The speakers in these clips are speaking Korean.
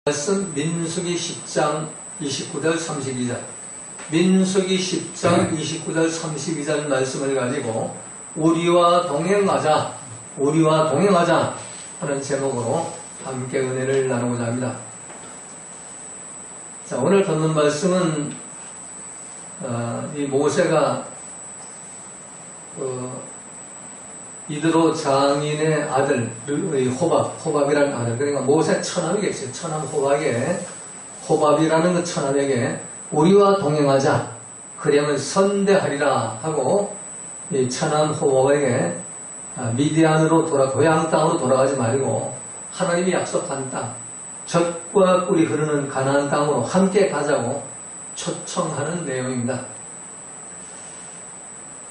말씀 민수기 10장 29절 32절 민수기 10장 29절 32절 말씀을 가지고 우리와 동행하자 하는 제목으로 함께 은혜를 나누고자 합니다. 자, 오늘 듣는 말씀은 이 모세가 이드로 장인의 아들 호밥이라는 아들, 그러니까 모세 처남이겠죠. 처남 호밥이라는 그 처남에게 우리와 동행하자, 그러면 선대하리라 하고 이 처남 호밥에게 미디안으로 고향 땅으로 돌아가지 말고 하나님이 약속한 땅, 젖과 꿀이 흐르는 가나안 땅으로 함께 가자고 초청하는 내용입니다.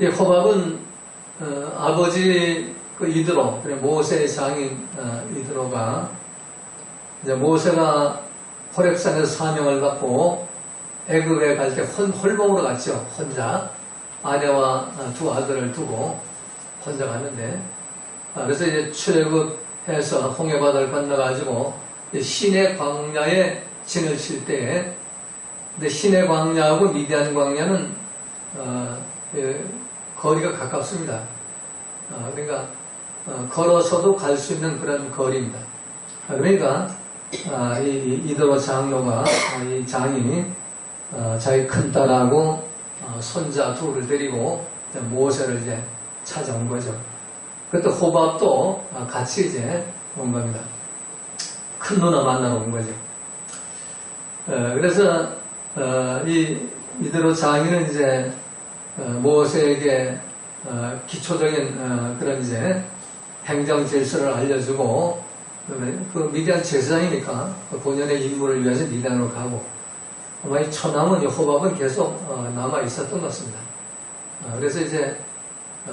이 호밥은 아버지 이드로, 모세의 장인 이드로가 이제 모세가 호렙산에서 사명을 받고 애굽에 갈 때 홀봉으로 갔죠. 혼자 아내와 두 아들을 두고 혼자 갔는데, 그래서 이제 출애굽해서 홍해바다를 건너가지고 시내 광야에 진을 칠 때에, 근데 시내 광야하고 미디안 광야는 거리가 가깝습니다. 그러니까 걸어서도 갈 수 있는 그런 거리입니다. 그러니까 이드로 장로가 이 장인이 자기 큰딸하고 손자 둘을 데리고 모세를 이제 찾아온 거죠. 그때 호밥도 같이 이제 온 겁니다. 큰 누나 만나러 온 거죠. 그래서 이드로 장인은 이제 모세에게 기초적인 그런 이제 행정 질서를 알려주고, 그 미디안 제사장이니까 본연의 임무를 위해서 미디안으로 가고, 아마 이 처남은 호밥은 계속 남아 있었던 것 같습니다. 그래서 이제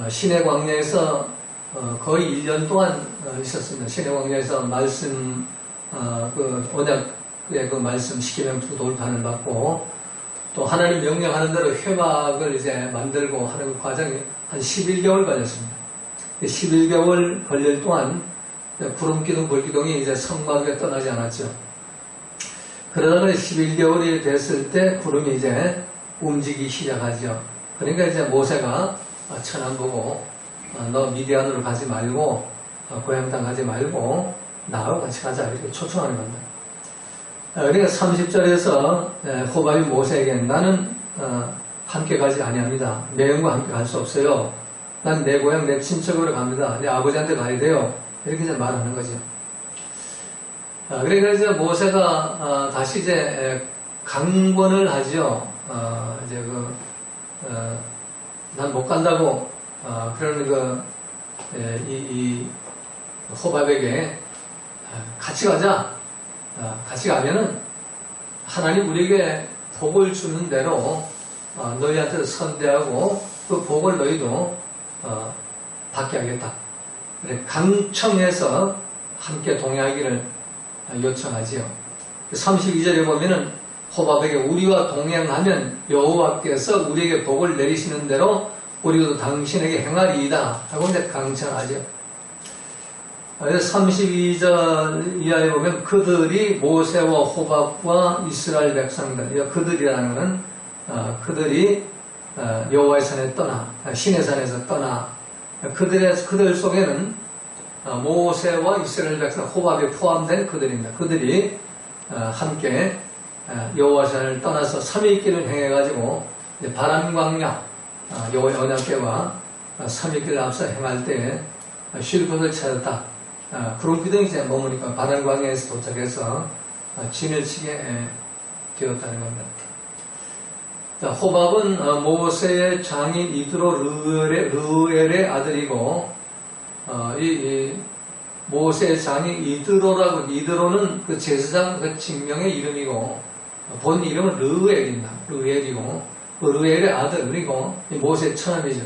시내 광야에서 거의 1년 동안 있었습니다. 시내 광야에서 말씀 언약의 그 말씀 십계명 돌판을 받고, 또 하나님 명령하는 대로 회막을 이제 만들고 하는 그 과정이 한 11개월 걸렸습니다. 11개월 걸릴 동안 구름기둥, 불기둥이 이제 성막에 떠나지 않았죠. 그러다가 11개월이 됐을 때 구름이 이제 움직이기 시작하죠. 그러니까 이제 모세가 처남 보고 너 미디안으로 가지 말고 고향 땅 가지 말고 나하고 같이 가자, 이렇게 초청하는 겁니다. 그러니까 30절에서 호밥이 모세에게 나는 함께 가지 아니합니다. 내 형과 함께 갈 수 없어요. 난 내 고향 내 친척으로 갑니다. 내 아버지한테 가야 돼요. 이렇게 이제 말하는 거죠. 그러니까 이제 모세가 다시 이제 강권을 하죠. 이제 난 못 간다고 그러는 이 호밥에게 같이 가자. 같이 가면은 하나님 우리에게 복을 주는 대로 너희한테 선대하고 그 복을 너희도 받게 하겠다. 그래, 강청해서 함께 동행하기를 요청하지요. 32절에 보면은 호밥에게 우리와 동행하면 여호와께서 우리에게 복을 내리시는 대로 우리도 당신에게 행하리이다 하고 이제 강청하죠. 그래서 32절 이하에 보면 그들이 모세와 호밥과 이스라엘 백성들, 그들이라는 것은 그들이 여호와의 산에 떠나, 신의 산에서 떠나, 그들 속에는 모세와 이스라엘 백성, 호밥이 포함된 그들입니다. 그들이 함께 여호와의 산을 떠나서 3일길을 행해가지고 바람광야, 여호와의 언약궤와 3일길을 앞서 행할 때 쉴 곳을 찾았다. 구름기둥이 이제 머무니까 바람광야에서 도착해서 진을 치게 되었다는 겁니다. 자, 호밥은 모세의 장인 이드로 르엘의 아들이고, 이 모세의 장인 이드로는 그 제사장 그 직명의 이름이고, 본 이름은 르엘이고, 그 르엘의 아들이고, 모세의 처남이죠.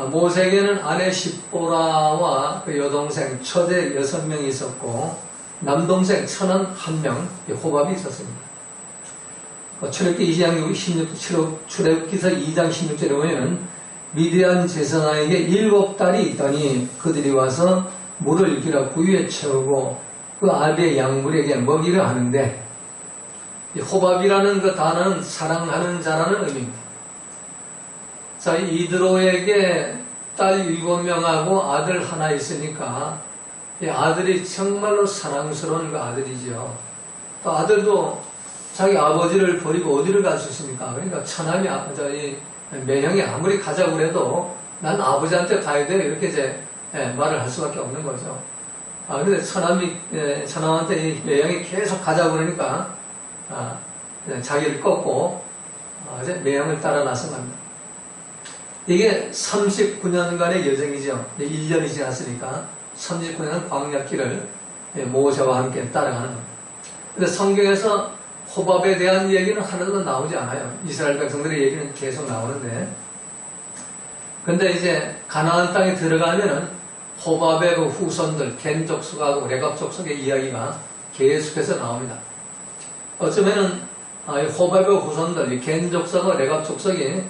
모세에게는 아내 십보라와 그 여동생 처제 6명이 있었고, 남동생 처남 1명, 호밥이 있었습니다. 출애굽기 2장 16절에 보면 미디안 제사장에게 7딸이 있더니 그들이 와서 물을 길어 구유에 채우고 그 아비의 양물에게 먹이려 하는데, 이 호밥이라는 그 단어는 사랑하는 자라는 의미입니다. 자, 이드로에게 딸 7명하고 아들 하나 있으니까 이 아들이 정말로 사랑스러운 그 아들이죠. 또 아들도 자기 아버지를 버리고 어디를 갈 수 있습니까? 그러니까 처남이, 매형이 아무리 가자고 그래도 난 아버지한테 가야 돼. 이렇게 이제 말을 할 수밖에 없는 거죠. 근데 처남한테 이 매형이 계속 가자고 그러니까, 자기를 꺾고, 이제 매형을 따라 나서갑니다. 이게 39년간의 여정이죠. 1년이 지났으니까 39년 광야길을 모세와 함께 따라가는 겁니다. 근데 성경에서 호밥에 대한 얘기는 하나도 나오지 않아요. 이스라엘 백성들의 얘기는 계속 나오는데, 근데 이제 가나안 땅에 들어가면은 호밥의 그 후손들, 겐 족속하고 레갑 족속의 이야기가 계속해서 나옵니다. 어쩌면은 호밥의 후손들, 겐 족속과 레갑 족속이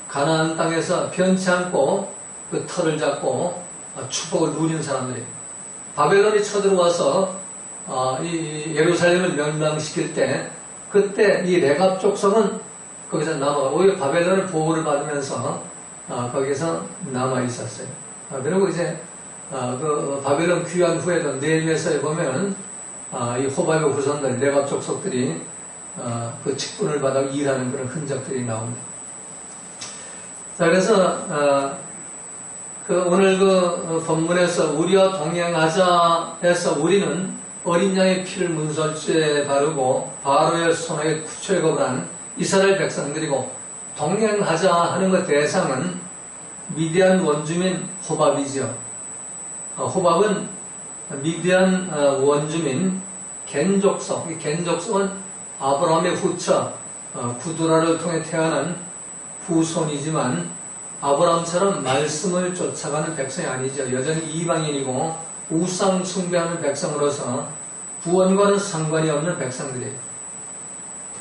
가나안 땅에서 변치 않고 그 털을 잡고 축복을 누리는 사람들이, 바벨론이 쳐들어와서 이 예루살렘을 멸망시킬 때, 그때 이 레갑 족속은 거기서 오히려 바벨론의 보호를 받으면서 거기서 남아 있었어요. 그리고 이제 그 바벨론 귀환 후에도 느헤미야서에 보면 이 호밥의 후손들 레갑 족속들이 그 직분을 받아 일하는 그런 흔적들이 나옵니다. 자, 그래서 오늘 그 본문에서 우리와 동행하자 해서 우리는 어린 양의 피를 문설주에 바르고 바로의 손에 구출겁을 한 이스라엘 백성들이고, 동행하자 하는 것 대상은 미디안 원주민 호밥이죠. 호밥은 미디안 원주민 겐족속, 이 겐족속은 아브라함의 후처 구두라를 통해 태어난 후손이지만 아브라함처럼 말씀을 쫓아가는 백성이 아니죠. 여전히 이방인이고 우상 숭배하는 백성으로서 구원과는 상관이 없는 백성들이에요.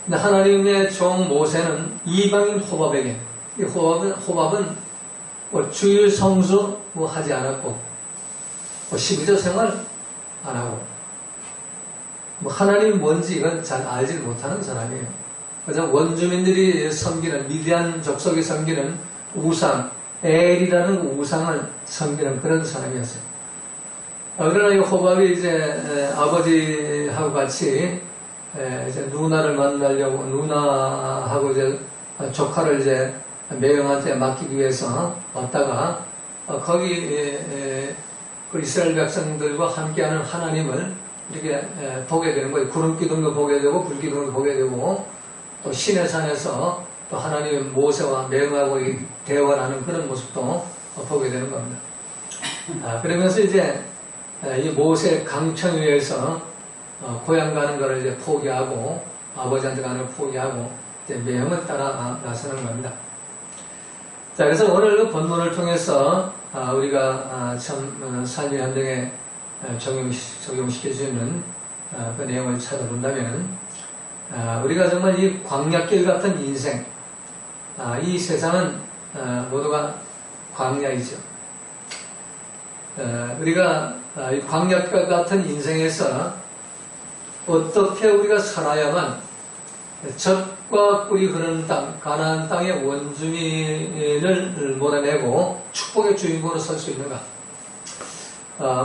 근데 하나님의 종 모세는 이방인 호밥에게, 이 호밥은 뭐 주일 성수 하지 않았고, 뭐 12조 생활 안 하고, 뭐 하나님이 뭔지 이건 잘 알지 못하는 사람이에요. 그래서 원주민들이 섬기는, 미디안 족속이 섬기는 우상, 엘이라는 그 우상을 섬기는 그런 사람이었어요. 그러나 이 호밥이 이제 아버지하고 같이 이제 누나를 만나려고, 누나하고 이제 조카를 이제 매형한테 맡기기 위해서 왔다가 거기 그 이스라엘 백성들과 함께하는 하나님을 이렇게 보게 되는 거예요. 구름 기둥도 보게 되고 불 기둥도 보게 되고, 또 시내 산에서 또 하나님의 모세와 매형하고 대화를 하는 그런 모습도 보게 되는 겁니다. 그러면서 이제 이 모세 강청 위에서 고향 가는 것을 이제 포기하고, 아버지한테 가는 걸 포기하고 이제 매형을 따라 나서는 겁니다. 자, 그래서 오늘 그 본문을 통해서 우리가 참 삶의 현장에 적용시킬 수 있는 그 내용을 찾아본다면, 우리가 정말 이 광야길 같은 인생, 이 세상은 모두가 광야이죠. 우리가 이 광야길 같은 인생에서 어떻게 우리가 살아야만 젖과 꿀이 흐르는 땅, 가나안 땅의 원주민을 몰아내고 축복의 주인공으로 설 수 있는가?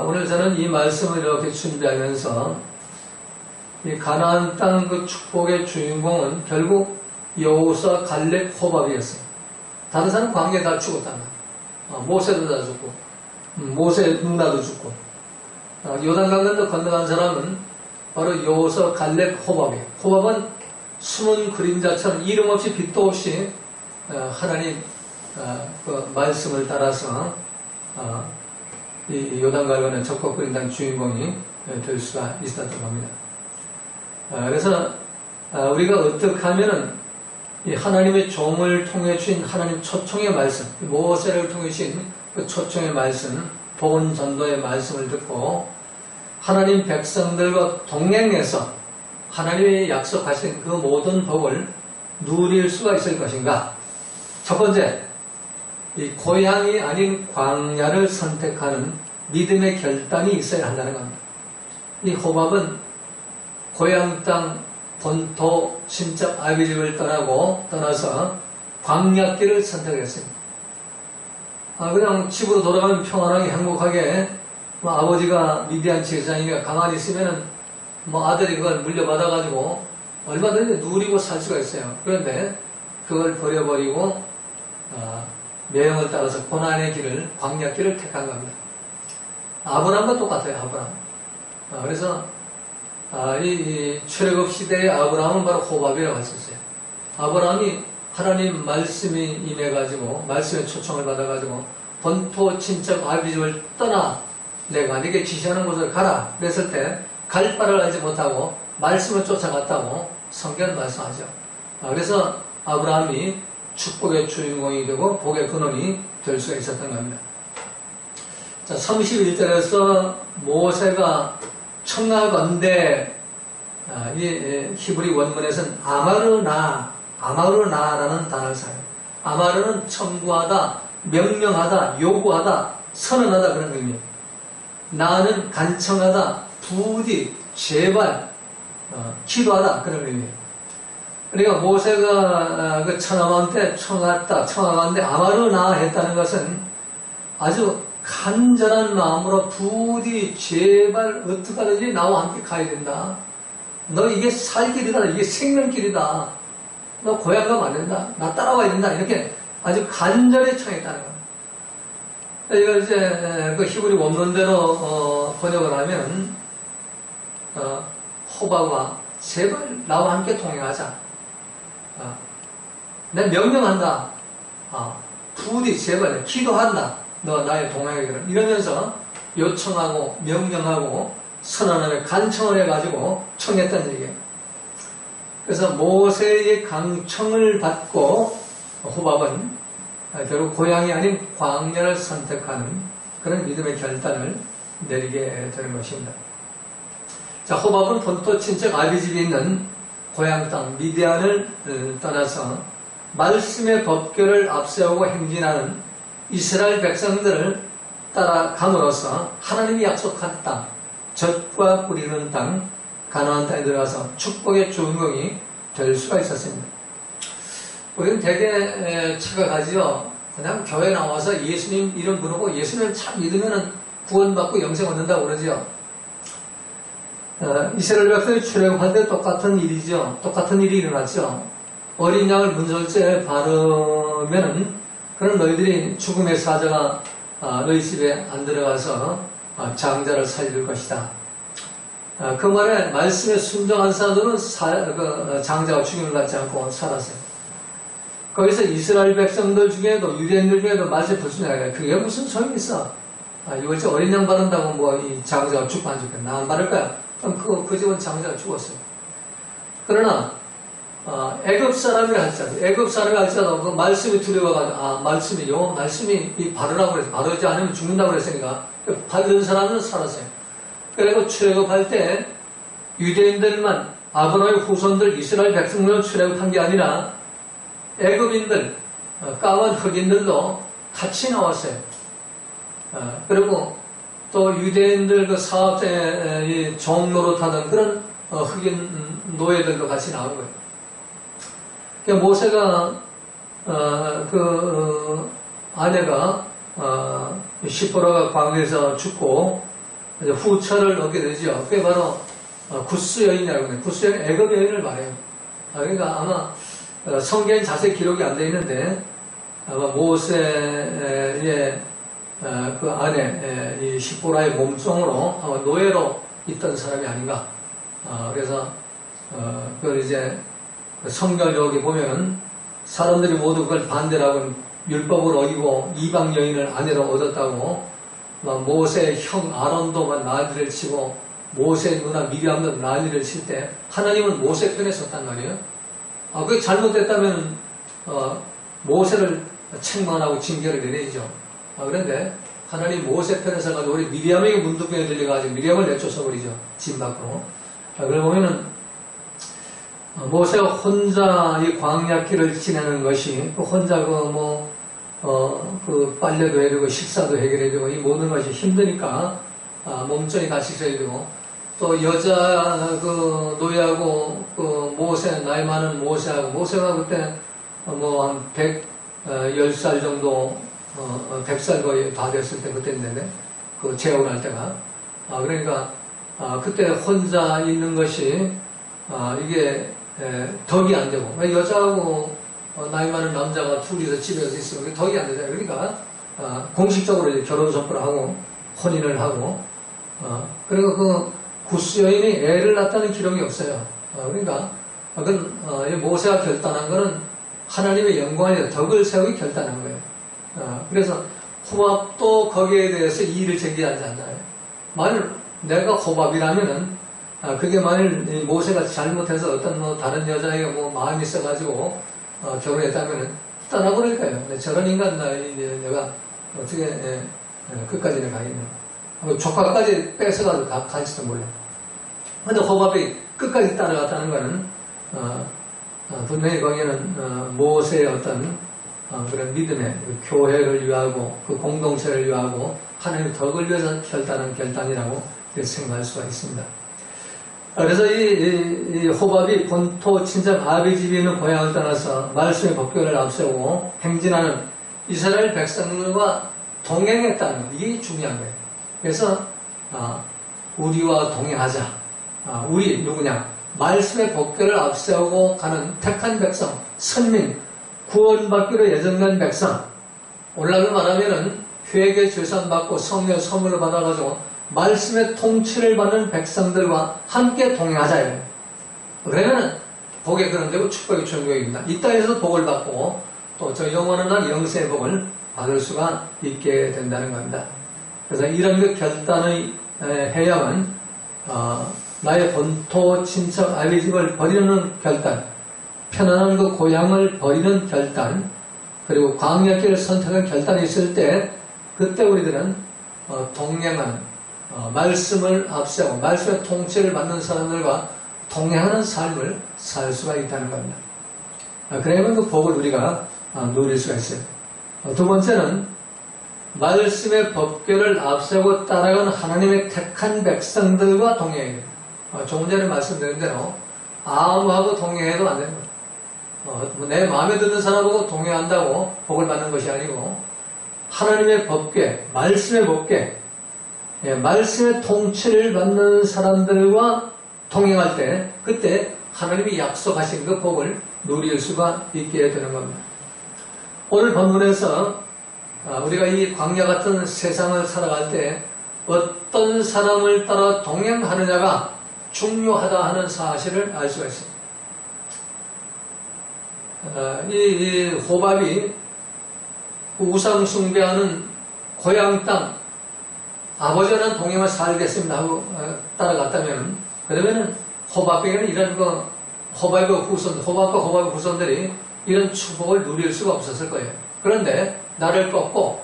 오늘 저는 이 말씀을 이렇게 준비하면서 이 가나안 땅 그 축복의 주인공은 결국 여호수아, 갈렙, 호밥이었어요. 다른 사람 광야에 다 죽었단 말이에요. 모세도 다 죽고, 모세 누나도 죽고, 요단강도 건너간 사람은 바로 여호수아, 갈렙, 호밥이에요. 호밥은 숨은 그림자처럼 이름 없이 빛도 없이 하나님 그 말씀을 따라서 이 요단강을 적극 땅 주인공이 될 수가 있었던 겁니다. 그래서 우리가 어떻게 하면은 이 하나님의 종을 통해 주신 하나님 초청의 말씀, 모세를 통해 주신 그 초청의 말씀, 복음 전도의 말씀을 듣고 하나님 백성들과 동행해서 하나님이 약속하신 그 모든 복을 누릴 수가 있을 것인가? 첫 번째, 이 고향이 아닌 광야를 선택하는 믿음의 결단이 있어야 한다는 겁니다. 이 호밥은 고향 땅 본토 친척 아비집을 떠나서 광야길을 선택했습니다. 그냥 집으로 돌아가면 평안하게 행복하게 아버지가 미디안 제사장이니까 가만히 있으면은 아들이 그걸 물려받아가지고 얼마든지 누리고 살 수가 있어요. 그런데 그걸 버려버리고 명을 따라서 고난의 길을, 광야길을 택한 겁니다. 아브라함과 똑같아요. 아브라함. 그래서 이 출애굽 시대의 아브라함은 바로 호밥이라고 할 수 있어요. 아브라함이 하나님 말씀이 임해가지고 말씀의 초청을 받아가지고 본토 친척 아비집을 떠나 내가 네게 지시하는 곳을 가라 그랬을 때 갈 바를 알지 못하고 말씀을 쫓아갔다고 성경은 말씀하죠. 그래서 아브라함이 축복의 주인공이 되고 복의 근원이 될 수가 있었던 겁니다. 자, 31절에서 모세가 청하건대 이 히브리 원문에서는 아마르나라는 단어를 사용해요. 아마르는 청구하다, 명령하다, 요구하다, 선언하다 그런 의미예요. 나는 간청하다, 부디, 제발, 기도하다 그런 의미예요. 그러니까 모세가 그 천하만테 청하건대 아마르나 했다는 것은 아주 간절한 마음으로 부디 제발 어떡하든지 나와 함께 가야 된다. 너 이게 살 길이다. 이게 생명길이다. 너 고향 가면 안 된다. 나 따라와야 된다. 이렇게 아주 간절히 청했다는 겁니다. 이걸 이제 그 히브리 원문대로 번역을 하면 호바와 제발 나와 함께 동행하자. 내가 명령한다. 부디 제발 기도한다. 너 나의 동행하기를 이러면서 요청하고 명령하고 선언하며 간청을 해가지고 청했다는 얘기예요. 그래서 모세의 강청을 받고 호밥은 결국 고향이 아닌 광야를 선택하는 그런 믿음의 결단을 내리게 되는 것입니다. 자, 호밥은 본토 친척 아비집이 있는 고향 땅 미디안을 떠나서 말씀의 법궤를 앞세우고 행진하는 이스라엘 백성들을 따라감으로써 하나님이 약속한 땅, 젖과 꿀이는 땅, 가나안 땅에 들어가서 축복의 주인공이 될 수가 있었습니다. 우리는 대개 착각하지요. 그냥 교회 나와서 예수님 이름 부르고 예수님을 참 믿으면 구원받고 영생 얻는다고 그러죠. 이스라엘 백성이 출애굽할 때 똑같은 일이죠. 똑같은 일이 일어났죠. 어린 양을 문설주에 바르면은 그런 너희들이 죽음의 사자가 너희 집에 안 들어가서 장자를 살릴 것이다. 그 말에 말씀에 순종한 사람들은 장자가 죽임을 받지 않고 살았어요. 거기서 이스라엘 백성들 중에도 유대인들 중에도 말씀에 불순종하니까 그게 무슨 소용이 있어? 이거 진짜 어린 양 바른다고 이 장자가 죽고 안 죽겠나? 나 안 바를 거야. 그럼 그 집은 장자가 죽었어요. 그러나 애굽 사람이라 할지라도 애굽 사람이 할지라도 그 말씀이 두려워가지고 말씀이 바르라고 그래서 바르지 않으면 죽는다고 그랬으니까 바른 사람은 살았어요. 그리고 출애굽할 때 유대인들만 아브라함의 후손들 이스라엘 백성들은 출애굽한 게 아니라 애굽인들 까만 흑인들도 같이 나왔어요. 그리고 또 유대인들 그 사업장에 종로릇하던 그런 흑인 노예들도 같이 나온 거예요. 그러니까 모세가 아내가 시포라가 광야에서 죽고 후처를 얻게 되죠. 그게 바로 구스 여인이라고 해요. 구스 여인 애굽 여인을 말해요. 그러니까 아마 성경에 자세히 기록이 안 돼 있는데 아마 모세의 그 아내 이 시포라의 몸종으로 아마 노예로 있던 사람이 아닌가. 그래서 그걸 이제 성경을 여기 보면은 사람들이 모두 그걸 반대를 하고 율법을 어기고 이방 여인을 아내로 얻었다고 모세의 형 아론도 난리를 치고 모세의 누나 미리암도 난리를 칠 때 하나님은 모세 편에 섰단 말이에요. 그게 잘못됐다면 모세를 책망하고 징계를 내리죠. 그런데 하나님 모세 편에 서가지고 우리 미리암에게 문둥병에 들려가지고 미리암을 내쫓아 버리죠. 진 밖으로. 그걸 보면은 모세가 혼자 이 광야길을 지내는 것이 혼자 그 빨래도 해야 되고 식사도 해결해야 되고 이 모든 것이 힘드니까 몸종이 같이 있어야 되고 또 여자 그 노예하고 그 모세, 나이 많은 모세가 그때 뭐 한 10살 정도, 100살 거의 다 됐을 때 그때인데, 그 재혼할 때가. 그러니까, 그때 혼자 있는 것이, 이게, 덕이 안 되고, 여자하고 나이 많은 남자가 둘이서 집에서 있으면 덕이 안 되잖아요. 그러니까, 공식적으로 이제 결혼 선포를 하고, 혼인을 하고, 그리고 그 구스 여인이 애를 낳았다는 기록이 없어요. 그러니까, 그건, 모세가 결단한 거는 하나님의 영광에 덕을 세우기 결단한 거예요. 그래서 호밥도 거기에 대해서 이의를 제기하지 않나요? 만일 내가 호밥이라면은, 그게 만일 모세가 잘못해서 어떤 뭐 다른 여자에게 뭐 마음이 있어가지고 결혼했다면은 떠나버릴 거예요. 저런 인간 내가 어떻게 끝까지는 가겠냐. 조카까지 뺏어가지고 갈지도 몰라. 근데 호밥이 끝까지 따라갔다는 거는 분명히 거기에는 모세의 어떤 그런 믿음의 그 교회를 위하고 그 공동체를 위하고 하나님의 덕을 위해서 결단한 결단이라고 생각할 수가 있습니다. 그래서 이 호밥이 본토 친척 아비 집에 있는 고향을 떠나서 말씀의 법궤를 앞세우고 행진하는 이스라엘 백성들과 동행했다는 것, 이게 중요한 거예요. 그래서 우리와 동행하자. 우리 누구냐? 말씀의 법궤를 앞세우고 가는 택한 백성, 선민, 구원받기로 예정된 백성. 오늘날로 말하면은 회개 죄산받고 성령 선물을 받아가지고 말씀의 통치를 받는 백성들과 함께 동행하자요. 그러면은 복의 그런 되고 축복의 천국입니다. 이 땅에서 복을 받고 또 저 영원한 날 영생의 복을 받을 수가 있게 된다는 겁니다. 그래서 이런 그 결단의 해양은 나의 본토 친척 아비 집을 버리는 결단, 편안한 그 고향을 버리는 결단, 그리고 광야길을 선택한 결단이 있을 때 그때 우리들은 동행한 말씀을 앞세우고 말씀의 통치를 받는 사람들과 동행하는 삶을 살 수가 있다는 겁니다. 그러면 그 복을 우리가 누릴 수가 있어요. 두 번째는 말씀의 법궤를 앞세우고 따라가는 하나님의 택한 백성들과 동행해야 됩니다. 조금 전에 말씀드린 대로 아무하고 동행해도 안 되는 거예요. 내 마음에 드는 사람하고 동행한다고 복을 받는 것이 아니고 하나님의 법궤, 말씀의 법궤, 말씀의 통치를 받는 사람들과 동행할 때 그때 하나님이 약속하신 그 복을 누릴 수가 있게 되는 겁니다. 오늘 본문에서 우리가 이 광야 같은 세상을 살아갈 때 어떤 사람을 따라 동행하느냐가 중요하다 하는 사실을 알 수가 있습니다. 이 호밥이 우상 숭배하는 고향 땅 아버지와는 동행을 살겠습니다 하고 따라갔다면 그러면은 호밥에게는 이런 호밥과 호밥의 후손들이 이런 축복을 누릴 수가 없었을 거예요. 그런데 나를 꺾고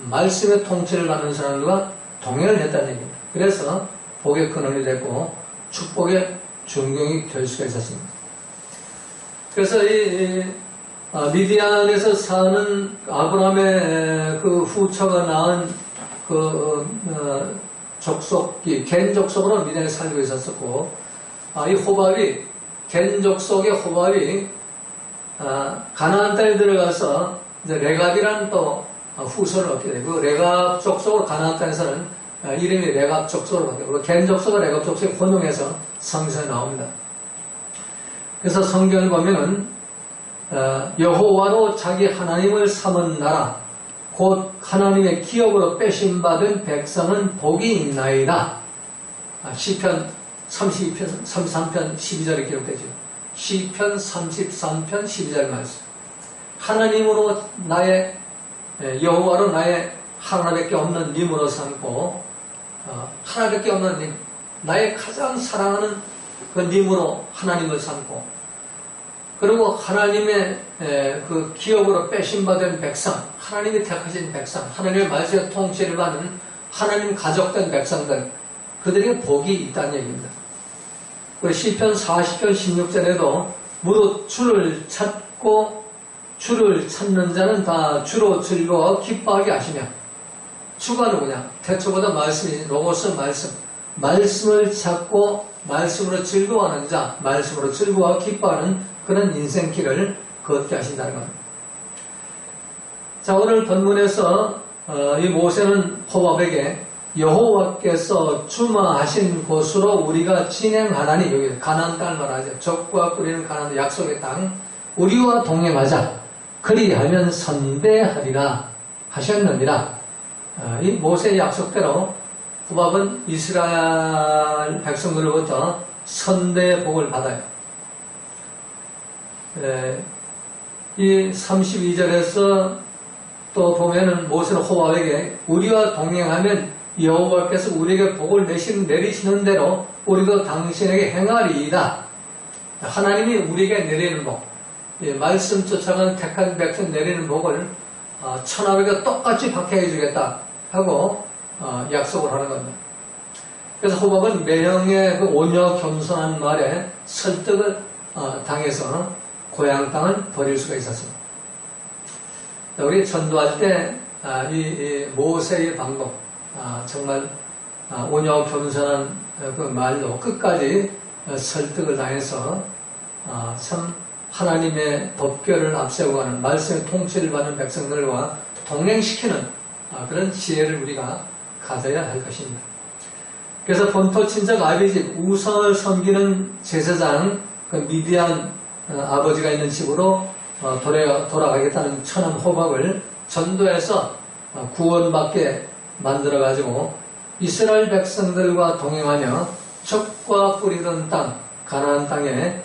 말씀의 통치를 받는 사람들과 동행을 했다는 얘기입니다. 그래서 복의 근원이 됐고 축복의 중경이 될 수가 있었습니다. 그래서 이 미디안에서 사는 아브라함의 그 후처가 낳은 그 족속이 겐 족속으로 미디안에 살고 있었었고 이 호밥이 겐 족속의 호밥이 가나안 땅에 들어가서 이제 레갑이라는 또 후손을 얻게 되고 그 레갑 족속으로 가나안 땅에서는 이름이 레갑 족속으로 바뀌고 겐 족속과 레갑 족속이 혼용해서 성서에 나옵니다. 그래서 성경을 보면은 여호와로 자기 하나님을 삼은 나라 곧 하나님의 기업으로 빼심받은 백성은 복이 있나이다. 시편 33편 12절에 기록되죠. 시편 33편 12절 말씀. 하나님으로 나의 여호와로 나의 하나밖에 없는 님으로 삼고 하나밖에 없는 님 나의 가장 사랑하는 그 님으로 하나님을 삼고 그리고 하나님의 그 기업으로 빼심받은 백성 하나님이 택하신 백성 하나님의 말씀의 통치를 받는 하나님 가족된 백성들 그들에게 복이 있다는 얘기입니다. 시편 40편 16절에도 무릇 주를 찾고 주를 찾는 자는 다 주로 즐거워 기뻐하게 하시며 주가 누구냐? 태초보다 말씀이 로고스 말씀 말씀을 찾고 말씀으로 즐거워하는 자, 말씀으로 즐거워 기뻐하는 그런 인생길을 걷게 하신다는 겁니다. 자, 오늘 본문에서 이 모세는 호밥에게 여호와께서 주마하신 곳으로 우리가 진행하라니, 여기 가나안 땅을 말하죠. 적과 꾸리는 가나안 약속의 땅, 우리와 동행하자. 그리하면 선대하리라 하셨느니라. 이 모세의 약속대로 호밥은 이스라엘 백성들로부터 선대의 복을 받아요. 이 32절에서 또 보면은 모세는 호밥에게 우리와 동행하면 여호와께서 우리에게 복을 내리시는 대로 우리도 당신에게 행하리이다. 하나님이 우리에게 내리는 복, 말씀 쫓아가는 택한 백성 내리는 복을 천하에게 똑같이 받게 해주겠다 하고 약속을 하는 겁니다. 그래서 호밥은 매형의 그 온유하고 겸손한 말에 설득을 당해서 고향 땅을 버릴 수가 있었습니다. 우리 전도할 때 이 모세의 방법, 정말 온유하고 겸손한 그 말로 끝까지 설득을 당해서 참 하나님의 법궤를 앞세우고 가는 말씀의 통치를 받는 백성들과 동행시키는 그런 지혜를 우리가 가져야 할 것입니다. 그래서 본토 친척 아비집 우상을 섬기는 제사장 그 미디안 아버지가 있는 집으로 돌아가겠다는 천한 호밥을 전도해서 구원받게 만들어가지고 이스라엘 백성들과 동행하며 적과 뿌리던 땅 가나안 땅에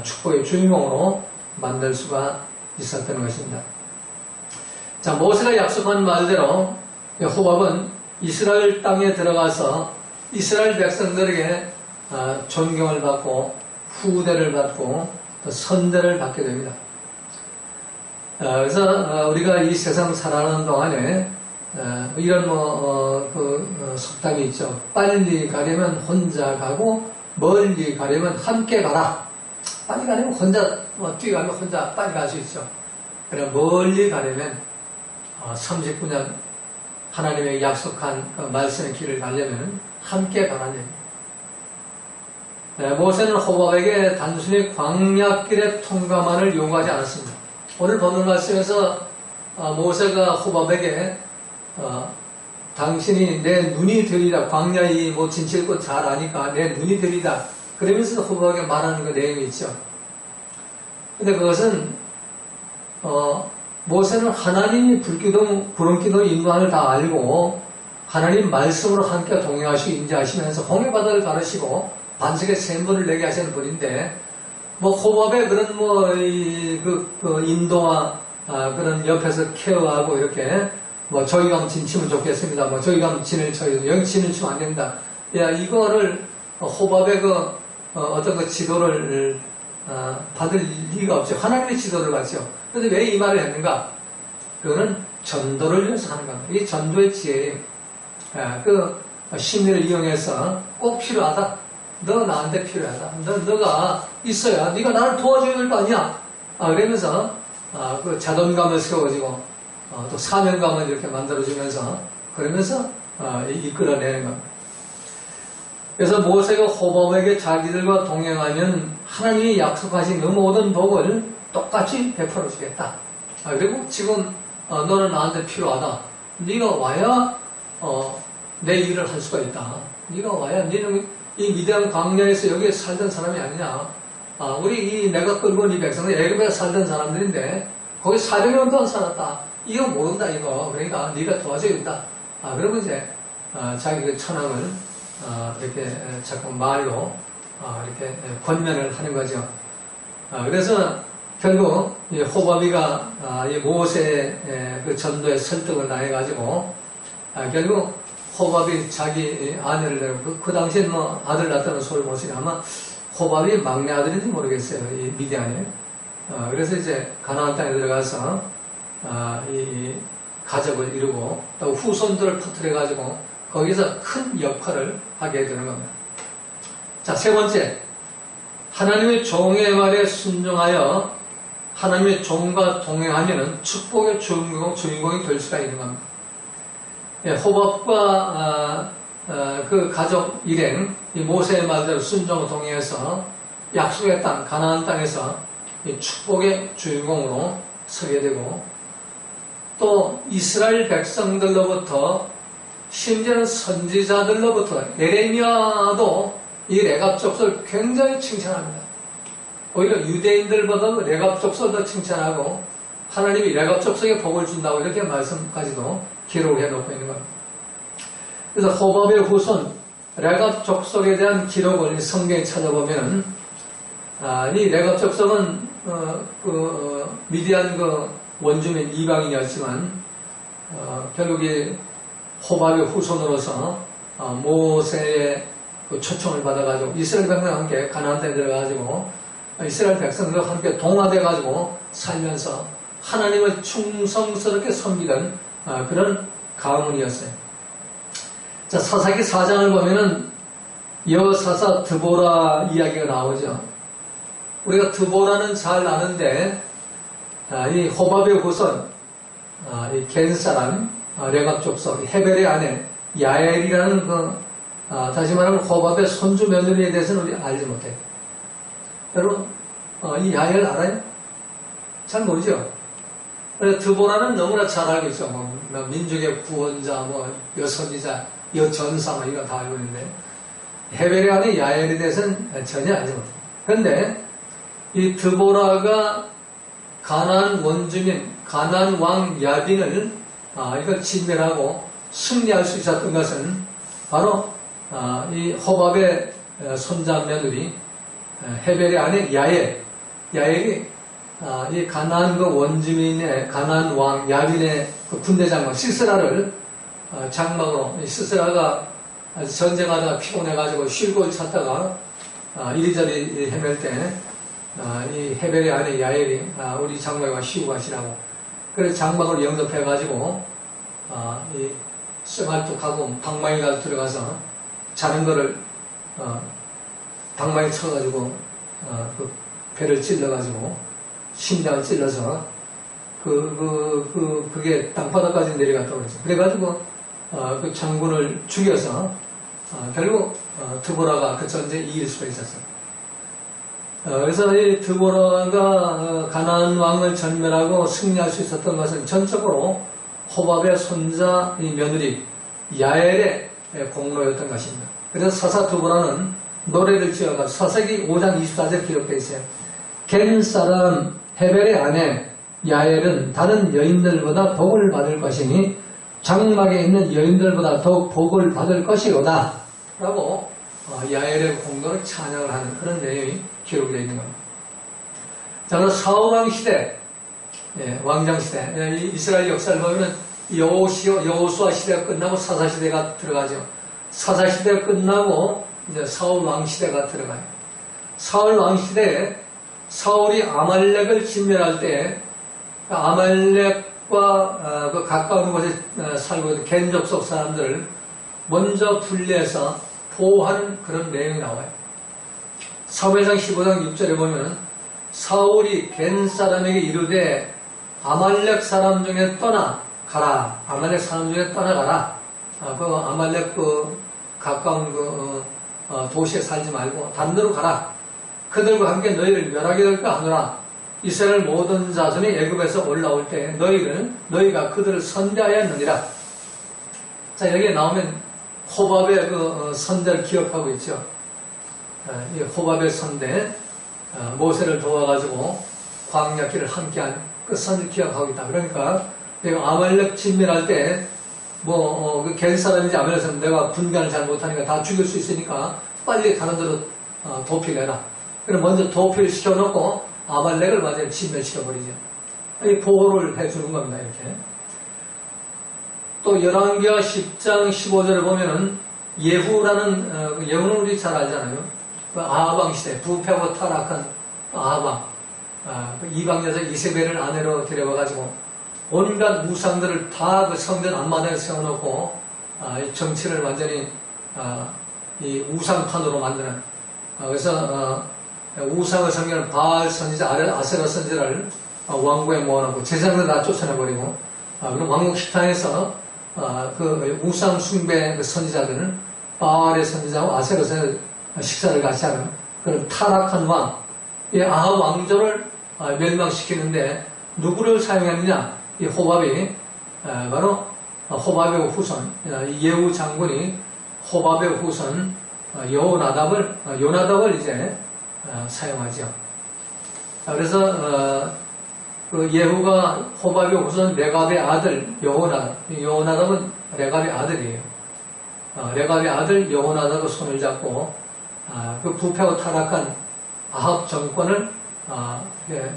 축복의 주인공으로 만들 수가 있었던 것입니다. 자, 모세가 약속한 말대로 호밥은 이스라엘 땅에 들어가서 이스라엘 백성들에게 존경을 받고 후대를 받고 또 선대를 받게 됩니다. 그래서 우리가 이 세상 살아가는 동안에 이런 속담이 있죠. 빨리 가려면 혼자 가고 멀리 가려면 함께 가라. 빨리 가려면 혼자 뛰어가면 혼자 빨리 갈 수 있죠. 그러나 멀리 가려면 39년 하나님의 약속한 그 말씀의 길을 가려면 함께 가라는 얘기입니다. 모세는 호밥에게 단순히 광야길의 통과만을 요구하지 않았습니다. 오늘 보는 말씀에서 모세가 호밥에게 당신이 내 눈이 되리라, 광야의 진칠꽃 잘 아니까 내 눈이 되리라 그러면서 호밥에게 말하는 그 내용이 있죠. 근데 그것은 모세는 하나님이 불기둥, 구름기둥 인도하는 다 알고 하나님 말씀으로 함께 동행하시고 인자하시면서 홍해바다를 가르시고 반석에 샘물을 내게 하시는 분인데 호밥의 그런 인도와 그런 옆에서 케어하고 이렇게 저기 가면 진 치면 좋겠습니다. 저기 가면 진을 쳐요. 여기 진을 치면 안 됩니다. 이거를 호밥의 어떤 그 지도를 받을 리가 없죠. 하나님의 지도를 받죠. 그런데 왜 이 말을 했는가? 그거는 전도를 위해서 하는 겁니다. 이 전도의 지혜예요. 그 심리를 이용해서 꼭 필요하다. 너 나한테 필요하다. 너가 있어야 네가 나를 도와줘야 될 거 아니야. 그러면서 그 자존감을 세워지고 또 사명감을 이렇게 만들어주면서 그러면서 이끌어내는 겁니다. 그래서 모세가 호밥에게 자기들과 동행하면 하나님이 약속하신 그 모든 복을 똑같이 베풀어 주겠다. 그리고 지금 너는 나한테 필요하다. 네가 와야 내 일을 할 수가 있다. 네가 와야 너는 이 미디안 광야에서 여기에 살던 사람이 아니냐. 우리 내가 끌고 온 이 백성은 애굽에 살던 사람들인데 거기 400년 동안 살았다. 이거 모른다 이거. 그러니까 네가 도와줘야겠다. 그러면 이제 자기 그 천황을 이렇게 자꾸 말로 이렇게 권면을 하는 거죠. 그래서 결국 이 호밥이가 이 모세의 그 전도의 설득을 당해가지고 결국 호밥이 자기 아내를 내고 그 당시에 아들 낳았다는 소리 모시니 아마 호밥이 막내 아들인지 모르겠어요. 이 미디안에. 그래서 이제 가나안 땅에 들어가서 이 가족을 이루고 또 후손들을 퍼뜨려가지고 거기서 큰 역할을 하게 되는 겁니다. 자, 세 번째. 하나님의 종의 말에 순종하여 하나님의 종과 동행하면 축복의 주인공이 될 수가 있는 겁니다. 호밥과 그 가족 일행, 이 모세의 말대로 순종을 동행해서 약속의 땅, 가나안 땅에서 이 축복의 주인공으로 서게 되고, 또 이스라엘 백성들로부터 심지어는 선지자들로부터 에레미야도 이 레갑 족속을 굉장히 칭찬합니다. 오히려 유대인들보다도 레갑 족속을 더 칭찬하고 하나님이 레갑 족속에 복을 준다고 이렇게 말씀까지도 기록을 해놓고 있는 겁니다. 그래서 호밥의 후손 레갑 족속에 대한 기록을 성경에 찾아보면 이 레갑 족속은 미디안 원주민 이방인이었지만 결국 이 호밥의 후손으로서 모세의 초청을 받아가지고 이스라엘 백성과 함께 가나안 땅에 들어가가지고 이스라엘 백성들과 함께 동화돼가지고 살면서 하나님을 충성스럽게 섬기던 그런 가문이었어요. 자, 사사기 4장을 보면은 여사사 드보라 이야기가 나오죠. 우리가 드보라는 잘 아는데 이 호밥의 후손 이 겐사람 레갑 족속 헤벨의 아내 야엘이라는 다시 말하면 호밥의 손주 며느리에 대해서는 우리 알지 못해요. 여러분 이 야엘 알아요? 잘 모르죠? 그래서 드보라는 너무나 잘 알고 있죠. 민족의 구원자, 여선지자, 여전사 이거 다 알고 있는데 헤벨의 아내 야엘에 대해서는 전혀 알지 못해요. 그런데 이 드보라가 가나안 원주민, 가나안 왕 야빈을 이걸 진멸하고 승리할 수 있었던 것은 바로 이 호밥의 손자 며느리 헤벨의 아내 야엘이 이 가나안 원주민의 가나안 왕 야빈의 군대 장막 시스라를 장막으로 시스라가 전쟁하다가 피곤해가지고 쉴 곳을 찾다가 이리저리 헤맬 때 이 헤벨의 아내 야엘이 우리 장막에 와 쉬고 가시라고 그래서 장막으로 영접해가지고 이 쇠말뚝하고 방망이가 들어가서 자는 거를 방망이 쳐가지고 그 배를 찔러가지고 심장을 찔러서 그게 땅바닥까지 내려갔다고 그랬죠. 그래가지고 그 장군을 죽여서 결국 드보라가 그 전쟁에 이길 수가 있었어요. 그래서 이 드보라가 가나안 왕을 전멸하고 승리할 수 있었던 것은 전적으로 호밥의 손자 이 며느리 야엘의 공로였던 것입니다. 그래서 사사 드보라는 노래를 지어가지고 사사기 5장 24절 기록되어 있어요. 겐 사람 헤벨의 아내 야엘은 다른 여인들보다 복을 받을 것이니 장막에 있는 여인들보다 더욱 복을 받을 것이로다 라고 야엘의 공로를 찬양을 하는 그런 내용이 기록되어 있는 겁니다. 자, 그럼 사울왕 시대, 왕장 시대, 이스라엘 역사를 보면 여호수아 시대가 끝나고 사사 시대가 들어가죠. 사사 시대가 끝나고 이제 사울 왕 시대가 들어가요. 사울 왕 시대에 사울이 아말렉을 진멸할 때 아말렉과 그 가까운 곳에 살고 있는 겐 족속 사람들을 먼저 분리해서 보호하는 그런 내용이 나와요. 사무엘상 15장 6절에 보면 사울이 겐 사람에게 이르되 아말렉 사람 중에 떠나가라. 아말렉 사람 중에 떠나가라. 그 아말렉 가까운 도시에 살지 말고 다른 데로 가라. 그들과 함께 너희를 멸하게 될까 하노라. 이스라엘 모든 자손이 애굽에서 올라올 때 너희가 그들을 선대하였느니라. 자, 여기에 나오면 호밥의 선대를 기억하고 있죠. 이 호밥의 선대, 모세를 도와가지고 광야길을 함께한 그 선을 기억하고 있다. 그러니까 내가 아말렉 진멸할 때 그 겐 사람인지 아말렉 사람 내가 분간을 잘 못하니까 다 죽일 수 있으니까 빨리 다른 데로 도피해라. 그럼 먼저 도피를 시켜놓고 아말렉을 완전히 진멸시켜버리죠. 이 보호를 해주는 겁니다. 이렇게. 또 열왕기하 10장 15절을 보면은 예후라는 예후는 우리 잘 알잖아요. 그 아하방 시대 부패하고 타락한 아하방 이방 여자 이세벨을 아내로 데려와가지고 온갖 우상들을 다 그 성전 앞마당에 세워놓고 이 정치를 완전히 이 우상판으로 만드는 그래서 우상을 섬기는 바알 선지자 아세라 선지자를 왕궁에 모아놓고 제사장들 다 쫓아내버리고 그리고 왕국 식당에서 그 우상 숭배 그 선지자들을 바알의 선지자와 아세르 선지자 식사를 같이 하는 그런 타락한 왕, 이 아합 왕조를 멸망시키는데 누구를 사용했느냐? 이 호밥이 바로 호밥의 후손 예후 장군이 호밥의 후손 요나답을 이제 사용하죠. 그래서 그 예후가 호밥의 후손 레갑의 아들 여호나답은 레갑의 아들이에요. 레갑의 아들 여호나답의 손을 잡고 그 부패하고 타락한 아합 정권을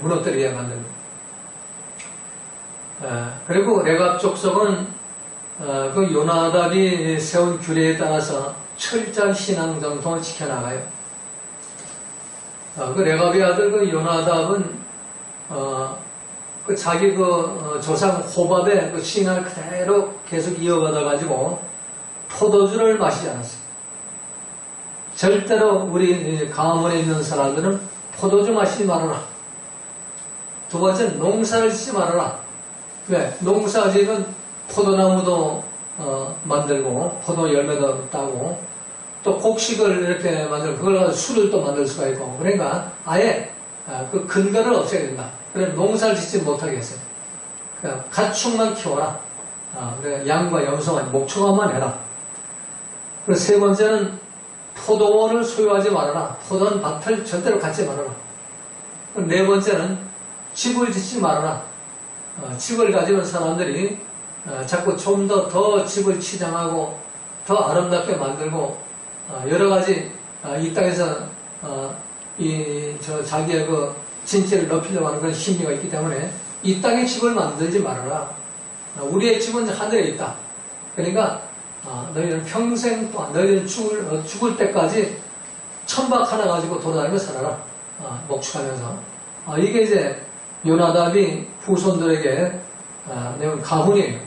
무너뜨리게 만듭니다. 그리고 레갑 족속은 그 요나답이 세운 규례에 따라서 철저한 신앙 정통을 지켜나가요. 그 레갑의 아들 그 요나답은 그 자기 조상 호밥의 그 신앙을 그대로 계속 이어받아 가지고 포도주를 마시지 않았어요. 절대로 우리 가문에 있는 사람들은 포도주 마시지 말아라. 두 번째는 농사를 짓지 말아라. 왜? 농사 지으면 포도나무도 만들고 포도 열매도 따고 또 곡식을 이렇게 만들고 그걸 가지고 술을 또 만들 수가 있고 그러니까 아예 그 근거를 없애야 된다. 그래 농사를 짓지 못하게 했어요. 그러니까 가축만 키워라. 그래 양과 염소만 목축업만 해라. 그리고 세 번째는 포도원을 소유하지 말아라. 포도원 밭을 절대로 갖지 말아라. 네 번째는 집을 짓지 말아라. 집을 가지는 사람들이 자꾸 좀 더 집을 치장하고 더 아름답게 만들고 여러 가지 이 땅에서 자기의 그 진치를 높이려고 하는 그런 심리가 있기 때문에 이 땅에 집을 만들지 말아라. 우리의 집은 하늘에 있다. 그러니까 너희는 평생 동안 너희는 죽을 때까지 천박 하나 가지고 돌아다니며 살아라. 목축하면서 이게 이제 요나답이 후손들에게 내온 가훈이에요.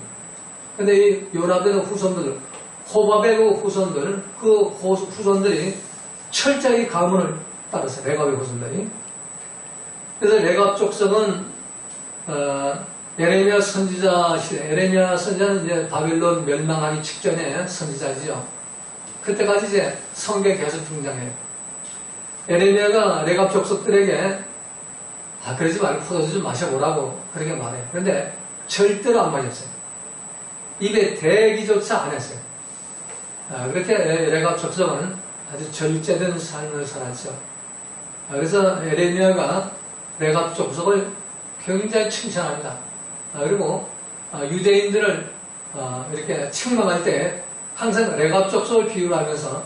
근데 이 요나답의 후손들, 호밥의 그 후손들, 그 후손들이 철저히 가문을 따랐어요. 레갑의 후손들이. 그래서 레갑 족속은 에레미야 선지자 시대, 에레미야 선지자는 이제 바벨론 멸망하기 직전의 선지자지요. 그때까지 이제 성경에 계속 등장해요. 에레미야가 레갑 족속들에게 그러지 말고 포도주 좀 마셔보라고 그렇게 말해요. 그런데 절대로 안 마셨어요. 입에 대기조차 안 했어요. 그렇게 레갑 족속은 아주 절제된 삶을 살았죠. 그래서 에레미야가 레갑 족속을 굉장히 칭찬합니다. 그리고 유대인들을 이렇게 책망할 때 항상 레갑 족속을 비유를 하면서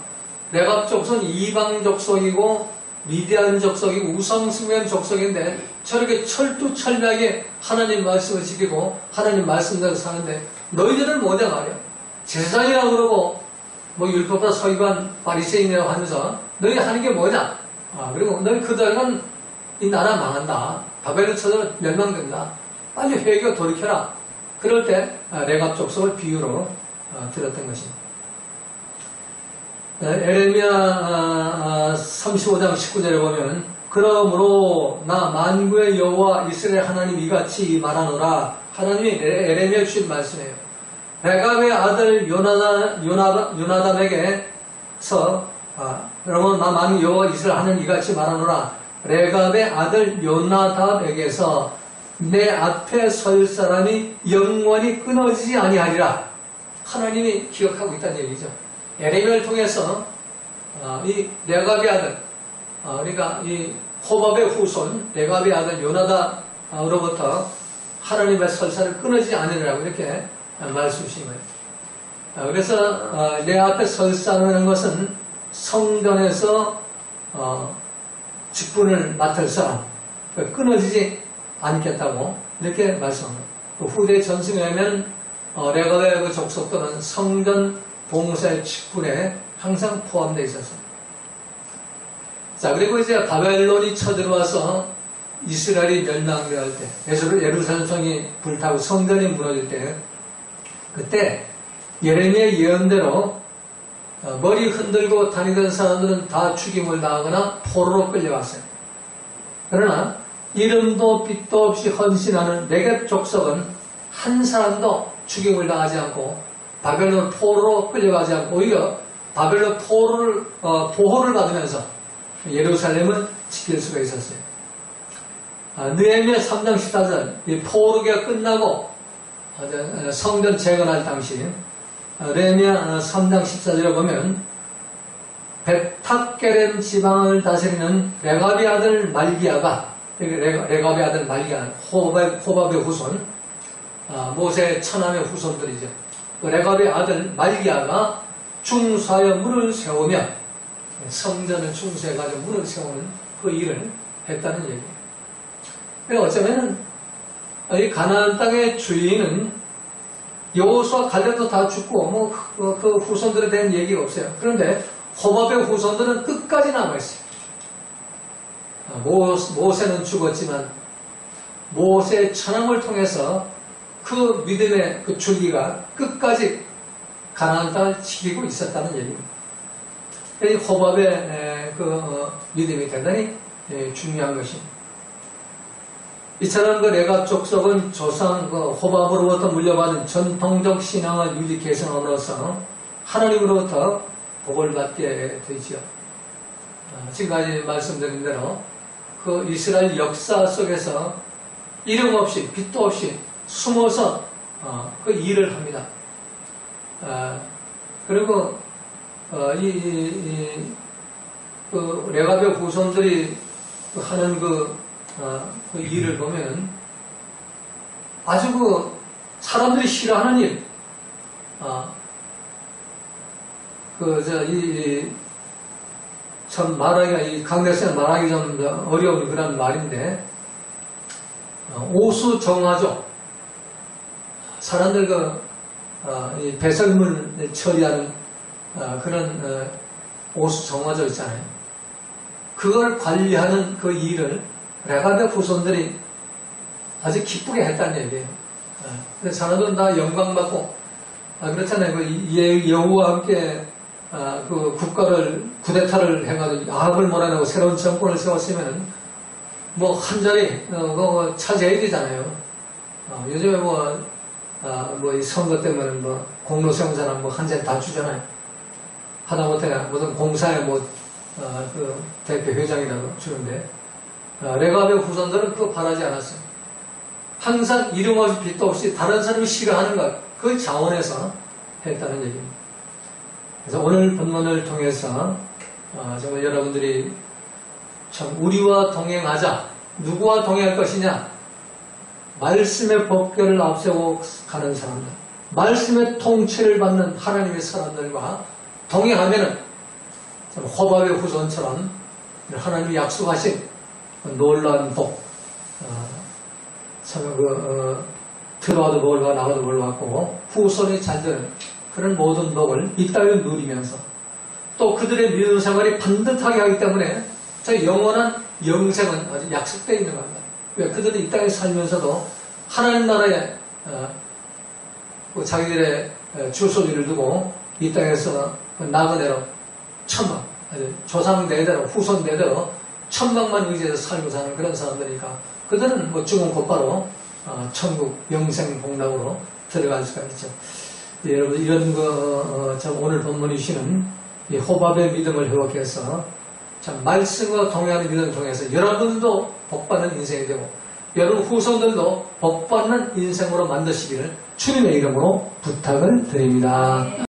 레갑 족속은 이방 족속이고 미디안 족속이고 우상숭배한 족속인데 저렇게 철두철미하게 하나님 말씀을 지키고 하나님 말씀대로 사는데 너희들은 뭐냐 말이야. 제사장이라고 그러고 뭐 율법보다 서기관 바리새인이라고 하면서 너희 하는 게 뭐냐. 그리고 너희 그들은 이 나라 망한다. 바벨론 처절은 멸망된다. 빨리 회개하고 돌이켜라. 그럴 때 레갑 족속을 비유로 들었던 것입니다. 에레미야 35장 19절에 보면 그러므로 나 만구의 여호와 이스라엘 하나님 이같이 말하노라. 하나님이 에레미야 주신 말씀이에요. 레갑의 아들 요나답에게서 그러면 나 만구의 여호와 이스라엘 하나님 이같이 말하노라. 레갑의 아들 요나답에게서 내 앞에 설 사람이 영원히 끊어지지 아니하리라. 하나님이 기억하고 있다는 얘기죠. 에레미야를 통해서 이 레갑의 아들, 그러니까 이 호밥의 후손 레갑의 아들 요나답으로부터 하나님의 설사를 끊어지지 않으리라고 이렇게 말씀하신 거예요. 그래서 내 앞에 설사하는 것은 성전에서 직분을 맡을 사람, 끊어지지 않겠다고 이렇게 말씀합니다. 후대 전승에 하면 레갑의 그 족속들은 성전 봉사의 직분에 항상 포함되어 있었습니다. 자, 그리고 이제 바벨론이 쳐들어와서 이스라엘이 멸망될 때, 예루살렘 성이 불타고 성전이 무너질 때, 그때 예레미야 예언대로 머리 흔들고 다니던 사람들은 다 죽임을 당하거나 포로로 끌려갔어요. 그러나 이름도 빛도 없이 헌신하는 레갑 족속은 한 사람도 죽임을 당하지 않고 바벨론 포로로 끌려가지 않고 오히려 바벨론 보호를 받으면서 예루살렘을 지킬 수가 있었어요. 느헤미야 3장 14절, 이 포로기가 끝나고 성전 재건할 당시 느헤미야 3장 14절에 보면 벳탁게렘 지방을 다스리는 레갑의 아들 말기야가, 레갑의 아들 말기야, 호밥의 후손, 모세의 처남의 후손들이죠. 그 레갑의 아들 말기야가 중수하여 문을 세우며, 성전을 중수해가지고 문을 세우는 그 일을 했다는 얘기예요. 그러니까 어쩌면은 이 가나안 땅의 주인은 여호수아 갈렙도 다 죽고 그 후손들에 대한 얘기가 없어요. 그런데 호밥의 후손들은 끝까지 남아있어요. 모세는 죽었지만 모세의 처남을 통해서 그 믿음의 그 줄기가 끝까지 가나안 땅을 지키고 있었다는 얘기입니다. 이 호밥의 믿음이 대단히 중요한 것입니다. 이처럼 그 레갑 족속은 조상 호밥으로부터 물려받은 전통적 신앙을 유지 계승함으로써 하나님으로부터 복을 받게 되죠. 지금까지 말씀드린 대로 그 이스라엘 역사 속에서 이름 없이 빛도 없이 숨어서 그 일을 합니다. 그리고 그 레갑의 후손들이 하는 그 일을 보면 아주 그 사람들이 싫어하는 일, 참 말하기가, 이 강대서는 말하기 좀 어려운 그런 말인데, 오수정화조, 사람들 이 배설물 처리하는 그런 오수정화조 있잖아요. 그걸 관리하는 그 일을 레갑의 후손들이 아주 기쁘게 했다는 얘기예요. 근데 사람들은 다 영광받고, 그렇잖아요. 그 여호와 함께 그 국가를 쿠데타를 해가지고 아합을 몰아내고 새로운 정권을 세웠으면 뭐 한 자리 차지해야 되잖아요. 요즘에 이 선거 때문에 공로 세운 사람 한 자리 다 주잖아요. 하다못해 무슨 공사에 그 대표 회장이라도 주는데, 레갑의 후손들은 그거 바라지 않았어요. 항상 이름 없이 빛도 없이 다른 사람이 싫어하는 것, 그 자원에서 했다는 얘기입니다. 그래서 오늘 본문을 통해서 정말 여러분들이 참 우리와 동행하자, 누구와 동행할 것이냐? 말씀의 법궤를 앞세우고 가는 사람들, 말씀의 통치를 받는 하나님의 사람들과 동행하면은 호밥의 후손처럼 하나님이 약속하신 놀라운 복, 들어와도 복을 받고 나가도 복을 받고 후손이 잘 되는 그런 모든 복을 이 땅에 누리면서 또 그들의 믿음 생활이 반듯하게 하기 때문에 저 영원한 영생은 아주 약속되어 있는 겁니다. 그들이 이 땅에 살면서도 하나님 나라에 자기들의 주소지를 두고 이 땅에서 나그네로 천막, 조상 내대로 후손 내대로 천막만 의지해서 살고 사는 그런 사람들이니까 그들은 죽음 곧바로 천국 영생 복락으로 들어갈 수가 있죠. 예, 여러분 이런 참 오늘 본문이 주시는 이 호밥의 믿음을 회복해서 참 말씀과 동행하는 믿음을 통해서 여러분도 복받는 인생이 되고 여러분 후손들도 복받는 인생으로 만드시기를 주님의 이름으로 부탁을 드립니다.